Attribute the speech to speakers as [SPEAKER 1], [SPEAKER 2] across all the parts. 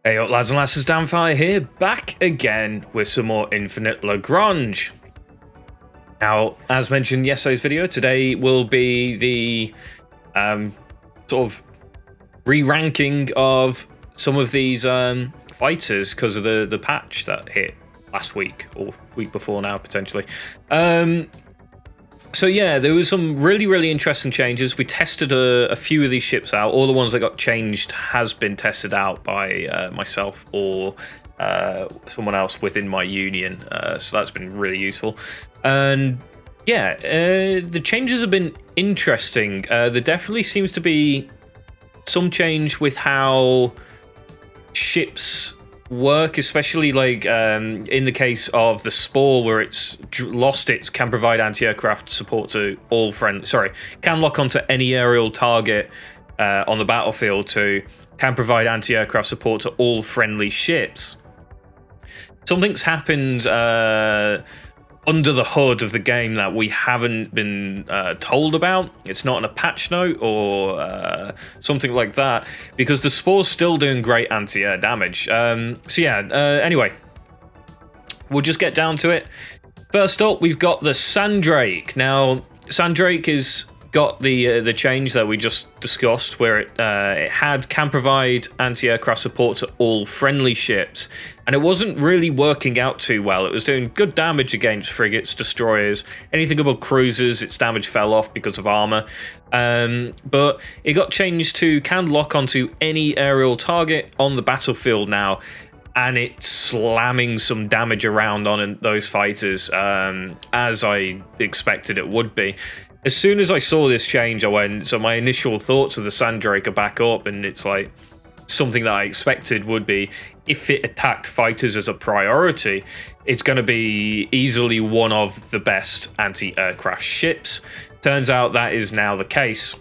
[SPEAKER 1] Hey up lads and lasses, Damphyre here, back again with some more Infinite Lagrange. Now, as mentioned in yesterday's video, today will be the sort of re-ranking of some of these fighters because of the patch that hit last week, or week before now, potentially. So yeah, there was some really interesting changes. We tested a few of these ships out. All the ones that got changed has been tested out by myself or someone else within my union. So that's been really useful. And yeah, the changes have been interesting. There definitely seems to be some change with how ships work, especially like in the case of the Spore, where it's lost its can provide anti-aircraft support to all can lock onto any aerial target on the battlefield to can provide anti-aircraft support to all friendly ships. Something's happened under the hood of the game that we haven't been told about. It's not in a patch note or something like that, because the Spore's still doing great anti-air damage. So yeah, anyway, we'll just get down to it. First up, we've got the Sandrake. Now, Sandrake is got the change that we just discussed, where it can provide anti-aircraft support to all friendly ships, and it wasn't really working out too well. It was doing good damage against frigates, destroyers, anything above cruisers. Its damage fell off because of armor, but it got changed to can lock onto any aerial target on the battlefield now, and it's slamming some damage around on those fighters, as I expected it would be. As soon as I saw this change, I went, so my initial thoughts of the Sandrake are back up, and it's like something that I expected would be, if it attacked fighters as a priority, it's going to be easily one of the best anti-aircraft ships. Turns out that is now the case.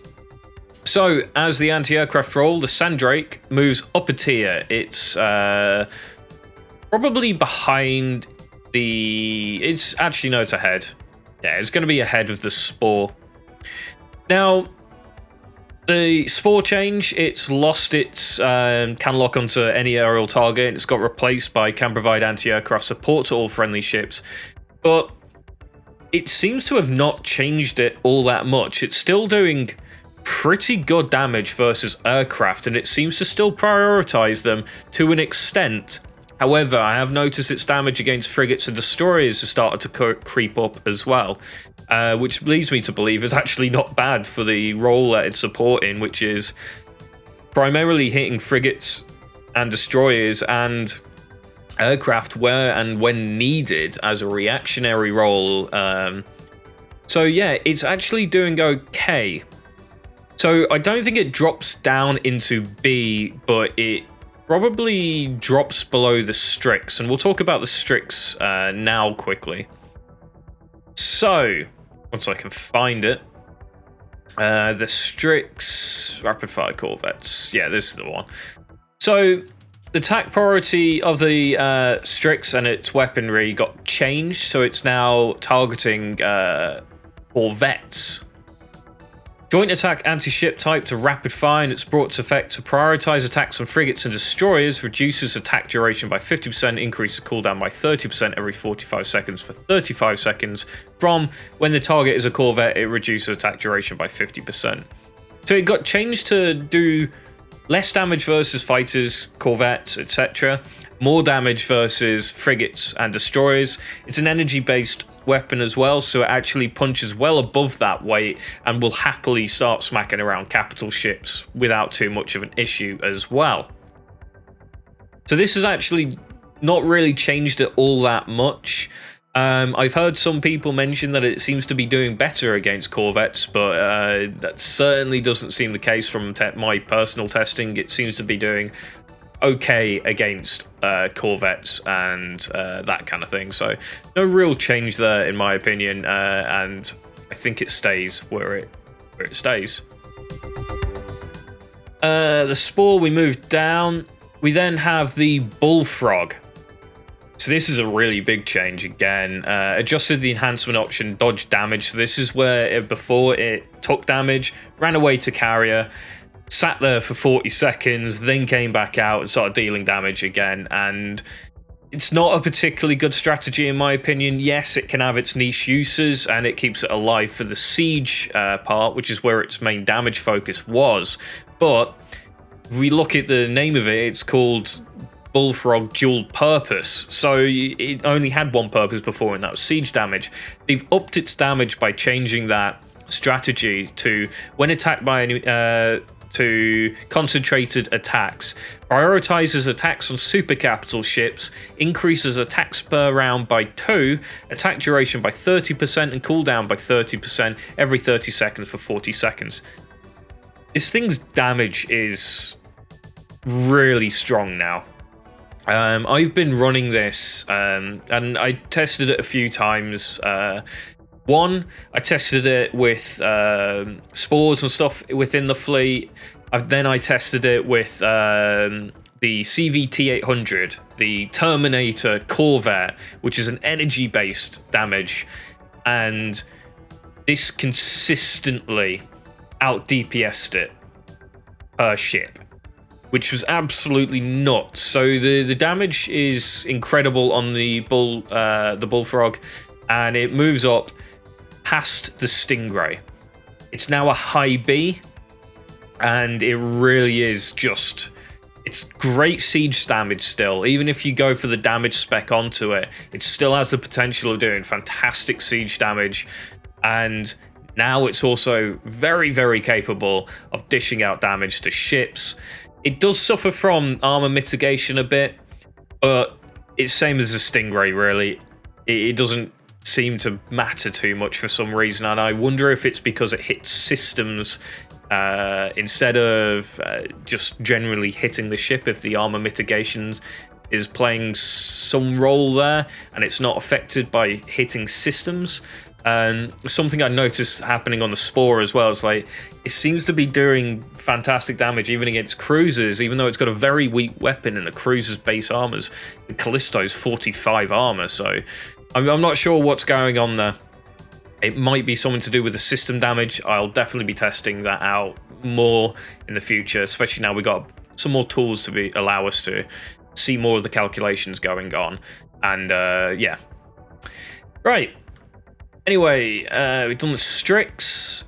[SPEAKER 1] So, as the anti-aircraft role, the Sandrake moves up a tier. It's probably behind it's ahead. Yeah, it's going to be ahead of the Spore. Now, the Spore Change, it's lost its can lock onto any aerial target, and it's got replaced by can provide anti-aircraft support to all friendly ships. But it seems to have not changed it all that much. It's still doing pretty good damage versus aircraft, and it seems to still prioritize them to an extent. However, I have noticed its damage against frigates and destroyers has started to creep up as well, which leads me to believe it's actually not bad for the role that it's supporting, which is primarily hitting frigates and destroyers and aircraft where and when needed as a reactionary role. So yeah, it's actually doing okay. So I don't think it drops down into B, but it probably drops below the Strix, and we'll talk about the Strix now quickly. So, once I can find it, the Strix rapid fire corvettes. Yeah, this is the one. So, the attack priority of the Strix and its weaponry got changed, so it's now targeting corvettes. Joint attack anti-ship type to rapid fire, and it's brought to effect to prioritize attacks on frigates and destroyers, reduces attack duration by 50%, increases cooldown by 30% every 45 seconds for 35 seconds. From when the target is a corvette, it reduces attack duration by 50%. So it got changed to do less damage versus fighters, corvettes, etc. More damage versus frigates and destroyers. It's an energy-based weapon as well, so it actually punches well above that weight and will happily start smacking around capital ships without too much of an issue as well. So this has actually not really changed it all that much. I've heard some people mention that it seems to be doing better against corvettes, but that certainly doesn't seem the case from my personal testing. It seems to be doing okay against corvettes and that kind of thing, so no real change there in my opinion, and I think it stays where it stays. The Spore, we moved down. We then have the Bullfrog. So this is a really big change again. Adjusted the enhancement option, dodge damage. So this is where before it took damage, ran away to carrier, sat there for 40 seconds, then came back out and started dealing damage again. And it's not a particularly good strategy, in my opinion. Yes, it can have its niche uses, and it keeps it alive for the siege part, which is where its main damage focus was. But if we look at the name of it, it's called Bullfrog Dual Purpose. So it only had one purpose before, and that was siege damage. They've upped its damage by changing that strategy to when attacked by to concentrated attacks, prioritizes attacks on super capital ships, increases attacks per round by 2, attack duration by 30%, and cooldown by 30% every 30 seconds for 40 seconds. This thing's damage is really strong now. I've been running this, and I tested it a few times. One, I tested it with spores and stuff within the fleet. Then I tested it with the CVT-800, the Terminator Corvette, which is an energy-based damage. And this consistently out-DPS'd it per ship, which was absolutely nuts. So the damage is incredible on the Bullfrog, and it moves up past the Stingray. It's now a high B, and it really is just... It's great siege damage still. Even if you go for the damage spec onto it, it still has the potential of doing fantastic siege damage. And now it's also very, very capable of dishing out damage to ships. It does suffer from armor mitigation a bit, but it's same as a Stingray, really. It doesn't seem to matter too much for some reason, and I wonder if it's because it hits systems instead of just generally hitting the ship, if the armor mitigations is playing some role there and it's not affected by hitting systems. Something I noticed happening on the Spore as well is like it seems to be doing fantastic damage even against cruisers, even though it's got a very weak weapon and a cruiser's base armor's the Callisto's 45 armor. So I'm not sure what's going on there. It might be something to do with the system damage. I'll definitely be testing that out more in the future, especially now we got some more tools to allow us to see more of the calculations going on. And yeah. Right. Anyway, we've done the Strix.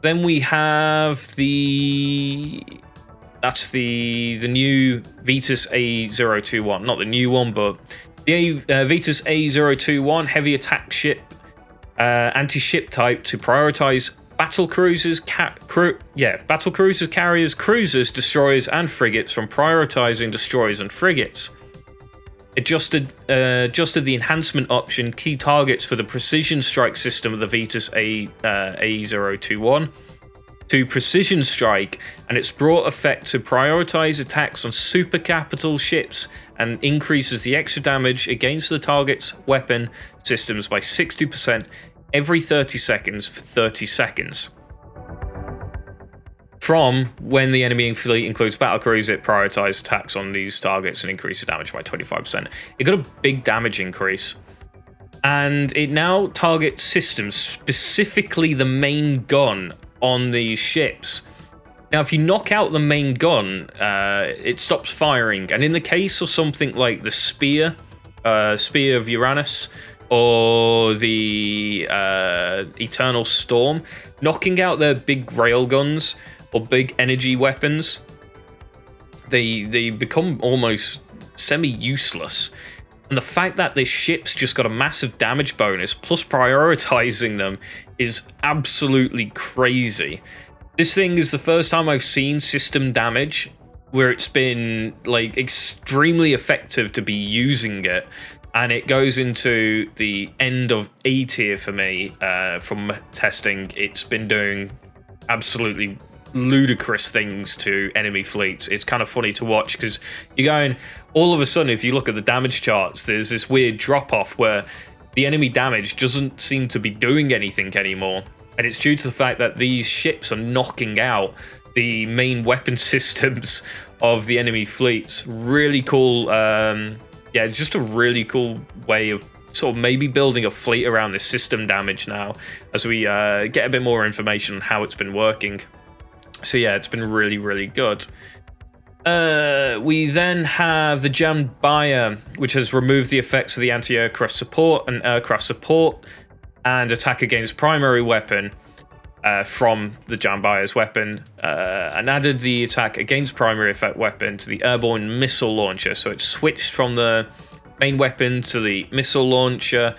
[SPEAKER 1] Then we have that's the new Vitas A021. Not the new one, but the Vitas A021 heavy attack ship, anti-ship type to prioritize battle cruisers, battle cruisers, carriers, cruisers, destroyers, and frigates from prioritizing destroyers and frigates. Adjusted the enhancement option key targets for the precision strike system of the Vitas A021 to precision strike, and it's brought effect to prioritize attacks on super capital ships and increases the extra damage against the target's weapon systems by 60% every 30 seconds for 30 seconds. From when the enemy fleet includes battlecruisers, it prioritizes attacks on these targets and increases damage by 25%. It got a big damage increase. And it now targets systems, specifically the main gun on these ships. Now, if you knock out the main gun, it stops firing. And in the case of something like the Spear of Uranus, or the Eternal Storm, knocking out their big railguns or big energy weapons, they become almost semi-useless. And the fact that this ship's just got a massive damage bonus plus prioritizing them is absolutely crazy. This thing is the first time I've seen system damage where it's been like extremely effective to be using it. And it goes into the end of A tier for me from testing. It's been doing absolutely ludicrous things to enemy fleets. It's kind of funny to watch because you're going, all of a sudden, if you look at the damage charts, there's this weird drop off where the enemy damage doesn't seem to be doing anything anymore. And it's due to the fact that these ships are knocking out the main weapon systems of the enemy fleets. Really cool. Yeah, just a really cool way of sort of maybe building a fleet around this system damage now as we get a bit more information on how it's been working. So yeah, it's been really, really good. We then have the Damphyre, which has removed the effects of the anti-aircraft support and aircraft support and attack against primary weapon from the Damphyre's weapon, and added the attack against primary effect weapon to the airborne missile launcher. So it switched from the main weapon to the missile launcher.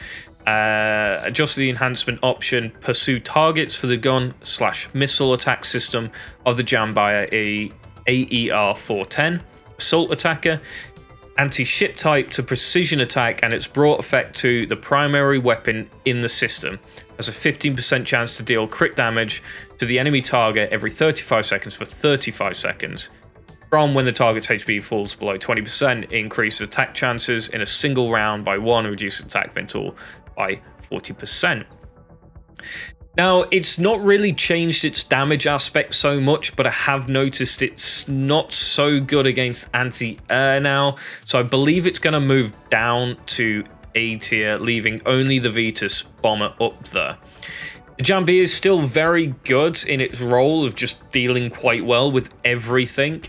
[SPEAKER 1] Adjusted the enhancement option, pursue targets for the gun/missile attack system of the Damphyre AER 410 assault attacker, anti-ship type to precision attack, and it's brought effect to the primary weapon in the system. Has a 15% chance to deal crit damage to the enemy target every 35 seconds for 35 seconds. From when the target's HP falls below 20%, increases attack chances in a single round by 1, reduces attack vental by 40%. Now, it's not really changed its damage aspect so much, but I have noticed it's not so good against anti-air now, so I believe it's going to move down to A tier, leaving only the Vitas bomber up there. The Jambi is still very good in its role of just dealing quite well with everything,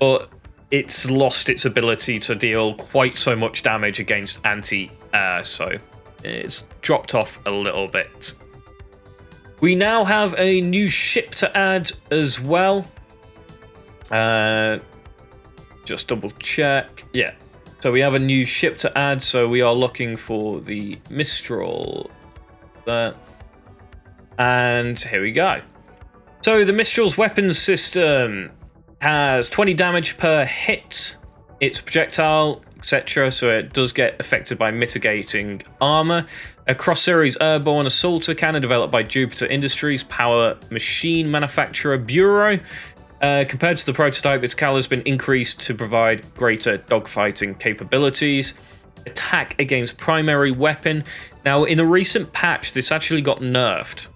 [SPEAKER 1] but it's lost its ability to deal quite so much damage against anti-air, so it's dropped off a little bit. We now have a new ship to add as well. Just double check. Yeah. So we have a new ship to add. So we are looking for the Mistral there. And here we go. So the Mistral's weapons system has 20 damage per hit. Its projectile, etc. So it does get affected by mitigating armor. A cross-series airborne assaulter cannon developed by Jupiter Industries Power Machine Manufacturer Bureau. Compared to the prototype, its cal has been increased to provide greater dogfighting capabilities. Attack against primary weapon. Now, in a recent patch, this actually got nerfed.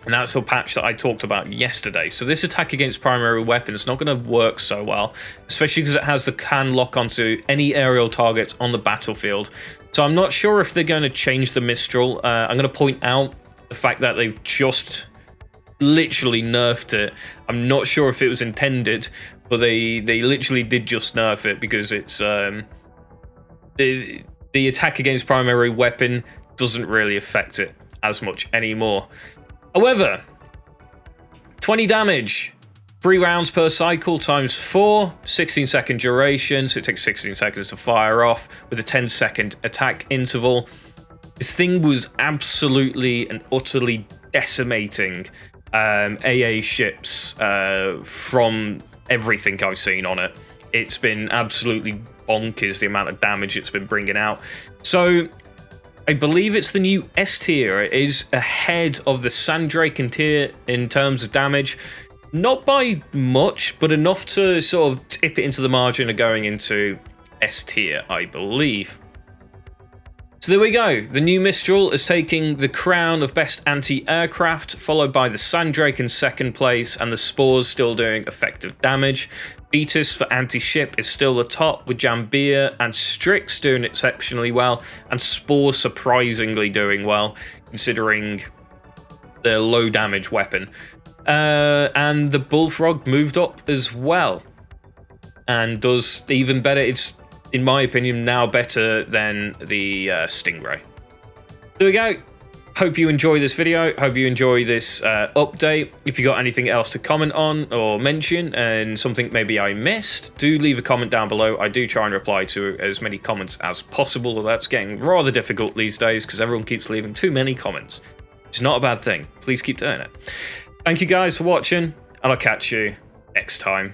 [SPEAKER 1] And that's a patch that I talked about yesterday. So this attack against primary weapon is not going to work so well, especially because it has the can lock onto any aerial targets on the battlefield. So I'm not sure if they're going to change the Mistral. I'm going to point out the fact that they've just literally nerfed it. I'm not sure if it was intended, but they literally did just nerf it because it's the attack against primary weapon doesn't really affect it as much anymore. However, 20 damage, 3 rounds per cycle times 4, 16-second duration, so it takes 16 seconds to fire off with a 10-second attack interval. This thing was absolutely and utterly decimating AA ships from everything I've seen on it. It's been absolutely bonkers the amount of damage it's been bringing out. So I believe it's the new S tier. It is ahead of the Sandrake in terms of damage. Not by much, but enough to sort of tip it into the margin of going into S tier, I believe. So there we go. The new Mistral is taking the crown of best anti-aircraft, followed by the Sandrake in second place, and the Spores still doing effective damage. Vitas for anti-ship is still the top, with Jambi and Strix doing exceptionally well, and Spore surprisingly doing well, considering their low damage weapon. And the Bullfrog moved up as well, and does even better. It's, in my opinion, now better than the Stingray. There we go. Hope you enjoy this video. Hope you enjoy this update. If you got anything else to comment on or mention and something maybe I missed, do leave a comment down below. I do try and reply to as many comments as possible, although that's getting rather difficult these days because everyone keeps leaving too many comments. It's not a bad thing. Please keep doing it. Thank you guys for watching, and I'll catch you next time.